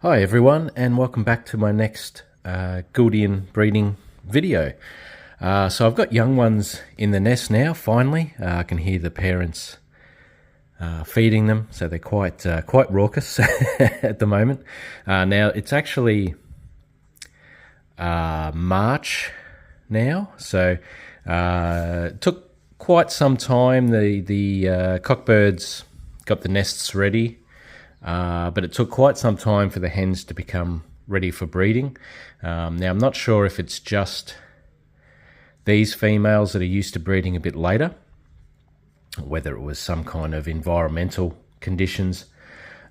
Hi everyone, and welcome back to my next Gouldian breeding video. So I've got young ones in the nest now, finally. I can hear the parents feeding them, so they're quite raucous at the moment. Now it's actually March now, so it took quite some time. The cockbirds got the nests ready. But it took quite some time for the hens to become ready for breeding. Now, I'm not sure if it's just these females that are used to breeding a bit later, whether it was some kind of environmental conditions.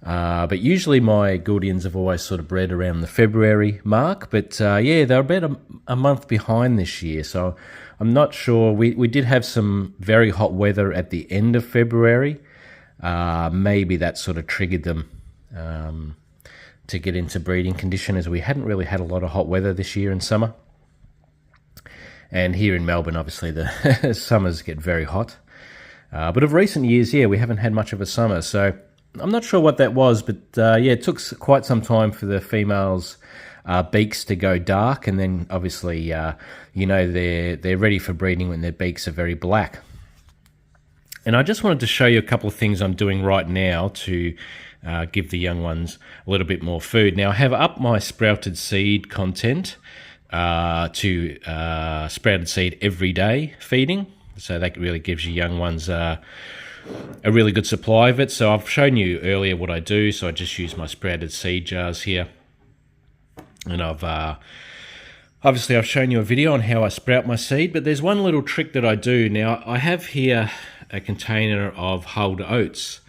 But usually my Gouldians have always sort of bred around the February mark. But yeah, they're about a month behind this year. So I'm not sure. We did have some very hot weather at the end of February. Maybe that sort of triggered them to get into breeding condition, as we hadn't really had a lot of hot weather this year in summer. And here in Melbourne, obviously, the summers get very hot. But of recent years, yeah, we haven't had much of a summer. So I'm not sure what that was, but yeah, it took quite some time for the females' beaks to go dark. And then obviously, you know, they're ready for breeding when their beaks are very black. And I just wanted to show you a couple of things I'm doing right now to give the young ones a little bit more food. Now, I have up my sprouted seed content to sprouted seed every day feeding. So that really gives you young ones a really good supply of it. So I've shown you earlier what I do. So I just use my sprouted seed jars here. And obviously, I've shown you a video on how I sprout my seed, but there's one little trick that I do. Now, I have here a container of hulled oats.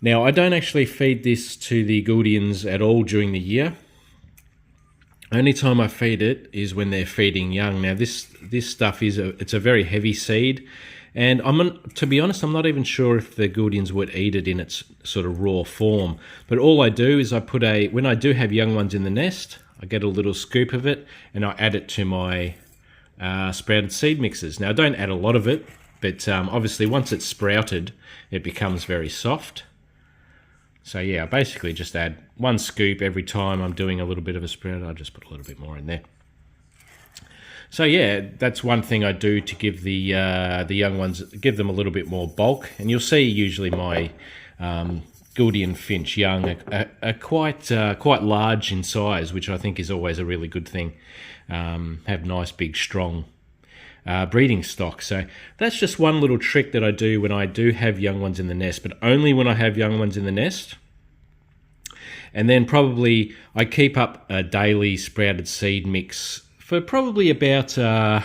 Now, I don't actually feed this to the Gouldians at all during the year. Only time I feed it is when they're feeding young. Now, this stuff it's a very heavy seed, and to be honest, I'm not even sure if the Gouldians would eat it in its sort of raw form. But all I do is when I do have young ones in the nest, I get a little scoop of it and I add it to my sprouted seed mixes. Now, I don't add a lot of it, but obviously once it's sprouted, it becomes very soft. So yeah, I basically just add one scoop every time I'm doing a little bit of a sprout. I'll just put a little bit more in there. So yeah, that's one thing I do to give the young ones, give them a little bit more bulk. And you'll see usually my Gouldian finch young are quite large in size, which I think is always a really good thing. Have nice, big, strong breeding stock. So that's just one little trick that I do when I do have young ones in the nest, but only when I have young ones in the nest. And then probably I keep up a daily sprouted seed mix for probably about a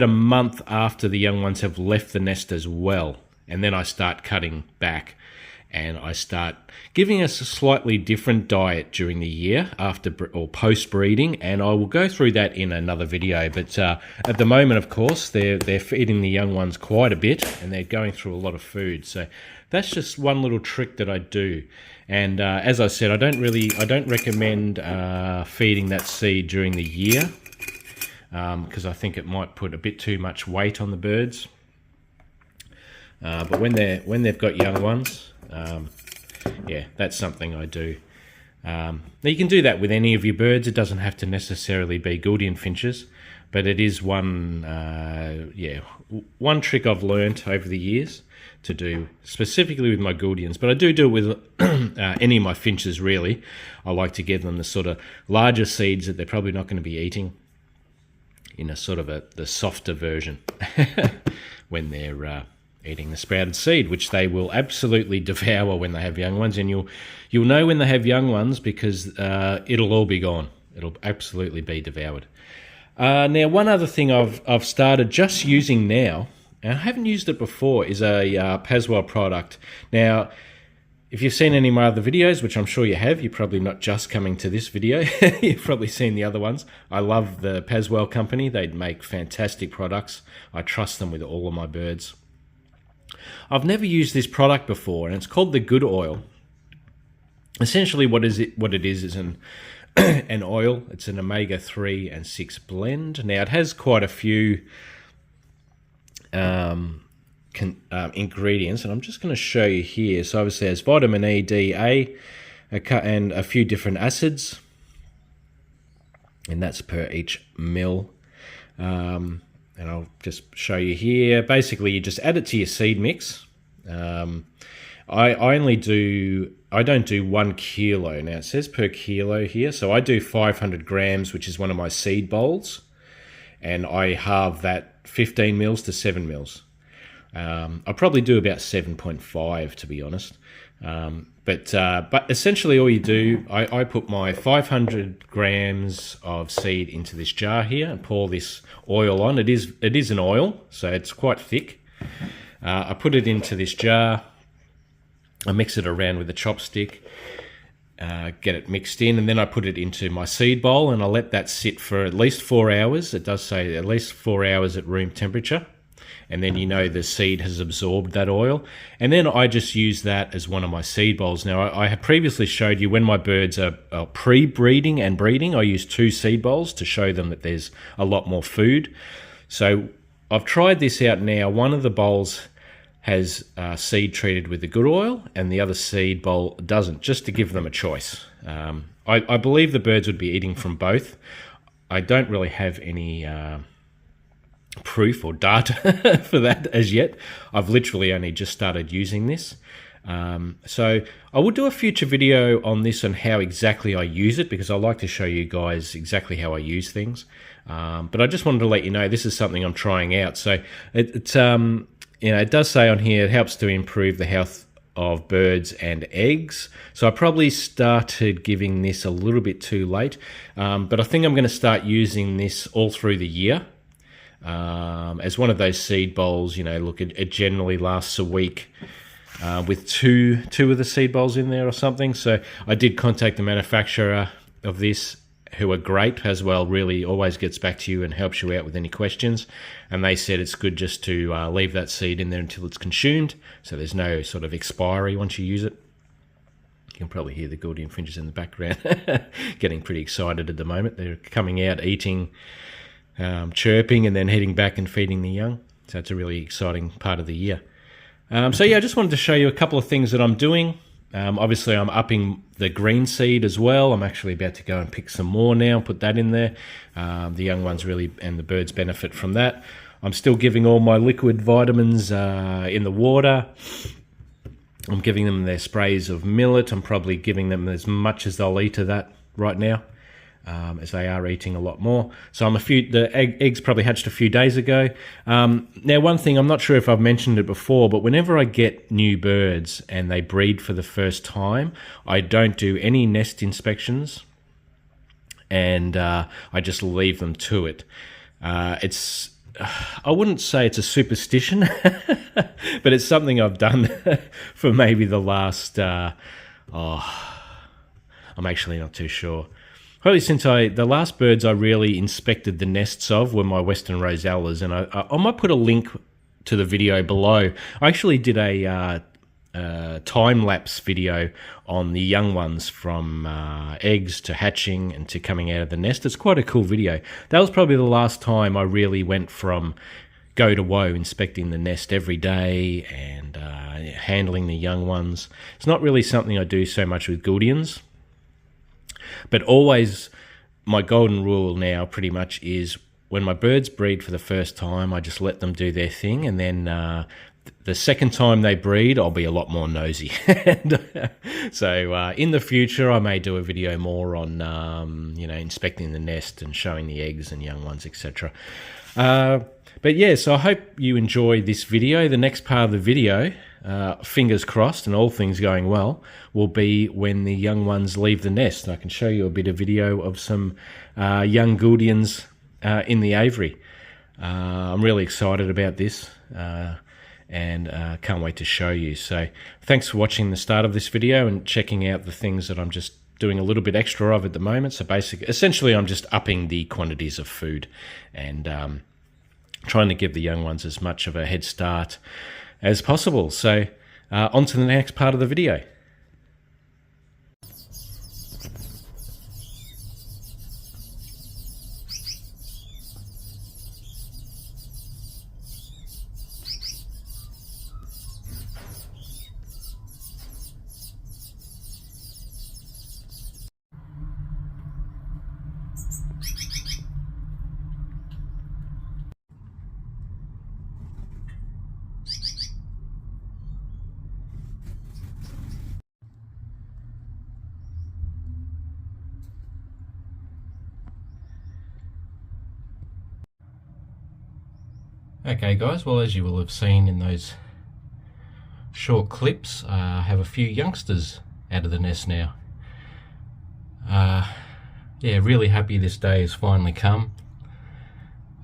month after the young ones have left the nest as well. And then I start cutting back, and I start giving us a slightly different diet during the year after or post breeding, and I will go through that in another video. But at the moment, of course, they're feeding the young ones quite a bit, and they're going through a lot of food. So that's just one little trick that I do. And as I said, I don't recommend feeding that seed during the year because I think it might put a bit too much weight on the birds. But when they've got young ones, yeah, that's something I do. Now you can do that with any of your birds. It doesn't have to necessarily be Gouldian finches, but it is one trick I've learnt over the years to do, specifically with my Gouldians. But I do it with any of my finches, really. I like to give them the sort of larger seeds that they're probably not going to be eating in a sort of the softer version when they're eating the sprouted seed, which they will absolutely devour when they have young ones. And you'll know when they have young ones because it'll all be gone. It'll absolutely be devoured. Now, one other thing I've started just using now, and I haven't used it before, is a Paswell product. Now, if you've seen any of my other videos, which I'm sure you have, you're probably not just coming to this video. You've probably seen the other ones. I love the Paswell company. They make fantastic products. I trust them with all of my birds. I've never used this product before, and it's called the Good Oil. Essentially, what it is an an oil. It's an omega-3 and 6 blend. Now, it has quite a few ingredients, and I'm just going to show you here. So obviously, it has vitamin E, D, A, and a few different acids, and that's per each mil. And I'll just show you here. Basically, you just add it to your seed mix. I don't do 1 kilo. Now it says per kilo here, so I do 500 grams, which is one of my seed bowls, and I halve that 15 mils to 7 mils. I probably do about 7.5 to be honest. But essentially all you do, I put my 500 grams of seed into this jar here and pour this oil on. It is an oil, so it's quite thick. I put it into this jar. I mix it around with a chopstick, get it mixed in, and then I put it into my seed bowl and I let that sit for at least 4 hours. It does say at least 4 hours at room temperature. And then you know the seed has absorbed that oil. And then I just use that as one of my seed bowls. Now, I have previously showed you when my birds are pre-breeding and breeding, I use 2 seed bowls to show them that there's a lot more food. So I've tried this out now. One of the bowls has seed treated with the good oil and the other seed bowl doesn't, just to give them a choice. I believe the birds would be eating from both. I don't really have any proof or data for that as yet. I've literally only just started using this. So I will do a future video on this and how exactly I use it, because I like to show you guys exactly how I use things. But I just wanted to let you know this is something I'm trying out. So it does say on here it helps to improve the health of birds and eggs. So I probably started giving this a little bit too late, but I think I'm going to start using this all through the year. As one of those seed bowls, look, it generally lasts a week with two of the seed bowls in there or something. So I did contact the manufacturer of this, who are great as well, really always gets back to you and helps you out with any questions. And they said it's good just to leave that seed in there until it's consumed, so there's no sort of expiry once you use it. You can probably hear the Gouldian finches in the background getting pretty excited at the moment. They're coming out, eating, chirping, and then heading back and feeding the young. So it's a really exciting part of the year. So yeah, I just wanted to show you a couple of things that I'm doing. Obviously, I'm upping the green seed as well. I'm actually about to go and pick some more now, put that in there. The young ones really, and the birds benefit from that. I'm still giving all my liquid vitamins in the water. I'm giving them their sprays of millet. I'm probably giving them as much as they'll eat of that right now, as they are eating a lot more. So the eggs probably hatched a few days ago. Now, one thing, I'm not sure if I've mentioned it before, but whenever I get new birds and they breed for the first time, I don't do any nest inspections, and I just leave them to it. I wouldn't say it's a superstition, but it's something I've done for maybe the last, I'm actually not too sure. Probably since the last birds I really inspected the nests of were my Western Rosellas, and I might put a link to the video below. I actually did a time-lapse video on the young ones from eggs to hatching and to coming out of the nest. It's quite a cool video. That was probably the last time I really went from go to woe, inspecting the nest every day and handling the young ones. It's not really something I do so much with Gouldians. But always, my golden rule now pretty much is when my birds breed for the first time, I just let them do their thing. And then the second time they breed, I'll be a lot more nosy. So in the future, I may do a video more on, inspecting the nest and showing the eggs and young ones, etc. But yeah, so I hope you enjoy this video. The next part of the video, fingers crossed and all things going well, will be when the young ones leave the nest. And I can show you a bit of video of some young Gouldians in the aviary. I'm really excited about this and can't wait to show you. So thanks for watching the start of this video and checking out the things that I'm just doing a little bit extra of at the moment. So essentially I'm just upping the quantities of food and trying to give the young ones as much of a head start as possible. So on to the next part of the video. Okay guys, well as you will have seen in those short clips, I have a few youngsters out of the nest now. Yeah, really happy this day has finally come.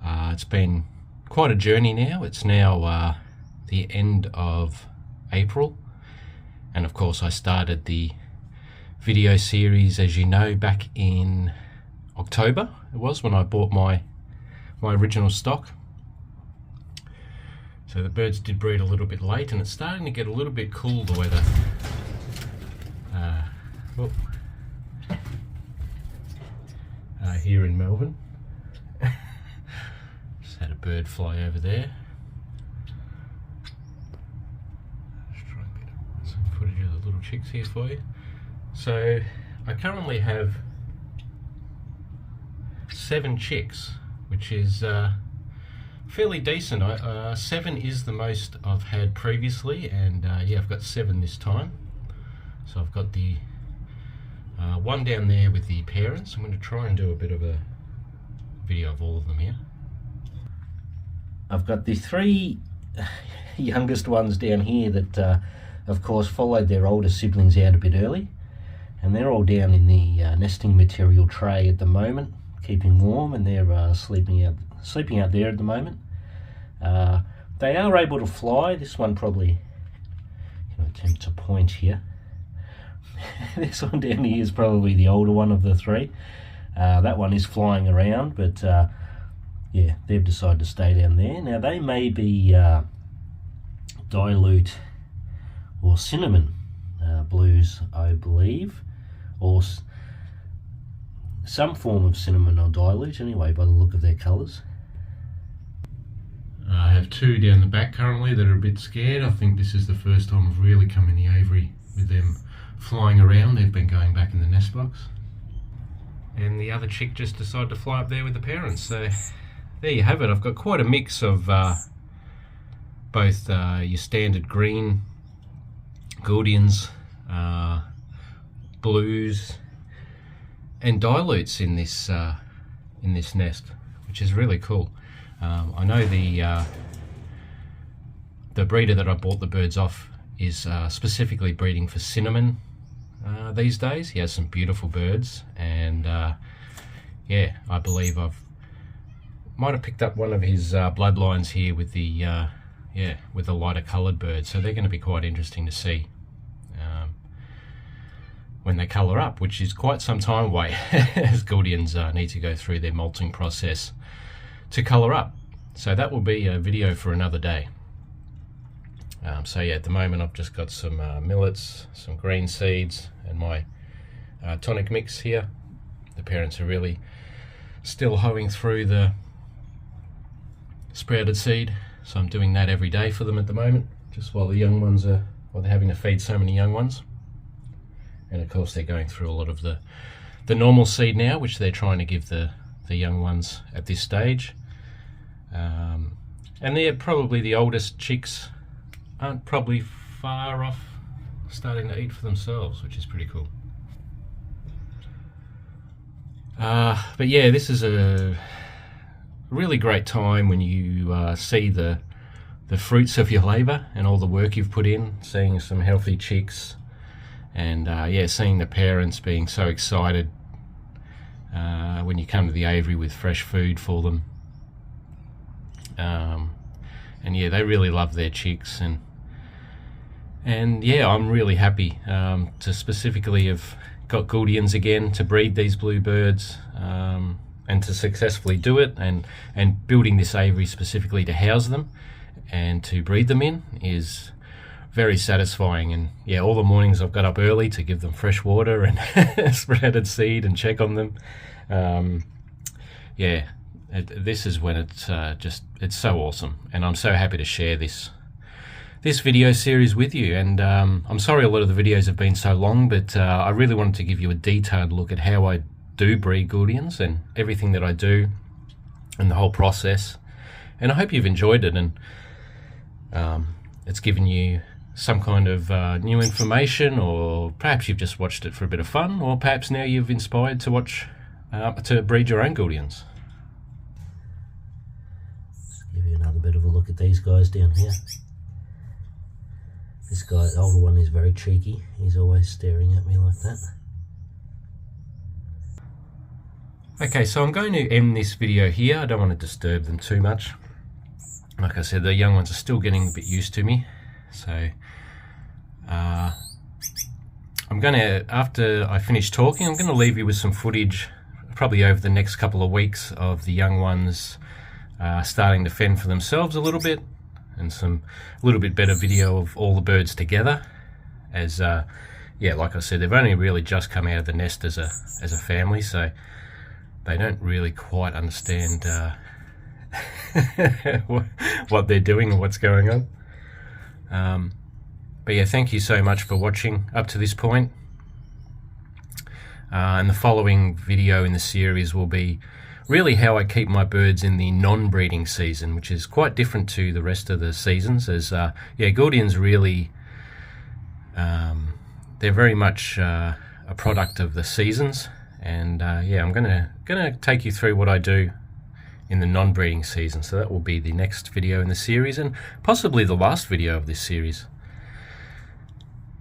It's been quite a journey now. It's now the end of April, and of course I started the video series, as you know, back in October. It was when I bought my original stock. So the birds did breed a little bit late, and it's starting to get a little bit cool, the weather. Here in Melbourne. Just had a bird fly over there. Just try and get some footage of the little chicks here for you. So I currently have 7 chicks, which is fairly decent. 7 is the most I've had previously, and yeah, I've got 7 this time. So I've got the one down there with the parents. I'm going to try and do a bit of a video of all of them here. I've got the 3 youngest ones down here that of course followed their older siblings out a bit early, and they're all down in the nesting material tray at the moment, keeping warm, and they're sleeping out there at the moment. They are able to fly. This one probably, attempt to point here. This one down here is probably the older one of the 3. That one is flying around, but yeah, they've decided to stay down there. Now they may be dilute or cinnamon blues, I believe, or some form of cinnamon or dilute anyway, by the look of their colours. I have 2 down the back currently that are a bit scared. I think this is the first time I've really come in the aviary with them flying around. They've been going back in the nest box. And the other chick just decided to fly up there with the parents. So there you have it. I've got quite a mix of both your standard green Gouldians, blues, and dilutes in this nest, which is really cool. I know the breeder that I bought the birds off is specifically breeding for cinnamon these days. He has some beautiful birds, and yeah, I believe might have picked up one of his bloodlines here with the with the lighter coloured birds. So they're going to be quite interesting to see when they colour up, which is quite some time away, as Gouldians need to go through their molting process to colour up. So that will be a video for another day. So yeah, at the moment I've just got some millets, some green seeds, and my tonic mix here. The parents are really still hoeing through the sprouted seed, so I'm doing that every day for them at the moment, just while the young ones they're having to feed so many young ones. And of course they're going through a lot of the normal seed now, which they're trying to give the young ones at this stage. And they're probably the oldest chicks aren't probably far off starting to eat for themselves, which is pretty cool. But yeah, this is a really great time when you see the fruits of your labour and all the work you've put in, seeing some healthy chicks, and yeah, seeing the parents being so excited when you come to the aviary with fresh food for them. And yeah, they really love their chicks, and yeah, I'm really happy to specifically have got Gouldians again to breed these blue birds, and to successfully do it, and building this aviary specifically to house them and to breed them in is very satisfying. And yeah, all the mornings I've got up early to give them fresh water and sprouted seed and check on them. Yeah, this is when it's so awesome, and I'm so happy to share this video series with you. And I'm sorry a lot of the videos have been so long, but I really wanted to give you a detailed look at how I do breed Gouldians and everything that I do and the whole process. And I hope you've enjoyed it, and it's given you some kind of new information, or perhaps you've just watched it for a bit of fun, or perhaps now you've inspired to watch to breed your own Gouldians. Give you another bit of a look at these guys down here. This guy, the older one, is very cheeky. He's always staring at me like that. Okay, so I'm going to end this video here. I don't want to disturb them too much. Like I said, the young ones are still getting a bit used to me. So I'm going to, after I finish talking, I'm going to leave you with some footage, probably over the next couple of weeks, of the young ones starting to fend for themselves a little bit, and a little bit better video of all the birds together. As yeah, like I said, they've only really just come out of the nest as a family, so they don't really quite understand what they're doing or what's going on. But yeah, thank you so much for watching up to this point. And the following video in the series will be really how I keep my birds in the non-breeding season, which is quite different to the rest of the seasons. As yeah, Gouldians really, they're very much a product of the seasons. And yeah, I'm gonna take you through what I do in the non-breeding season. So that will be the next video in the series, and possibly the last video of this series.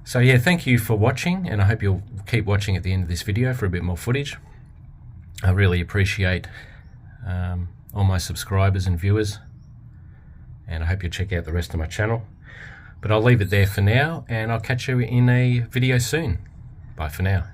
So yeah, thank you for watching, and I hope you'll keep watching at the end of this video for a bit more footage. I really appreciate all my subscribers and viewers, and I hope you'll check out the rest of my channel. But I'll leave it there for now, and I'll catch you in a video soon. Bye for now.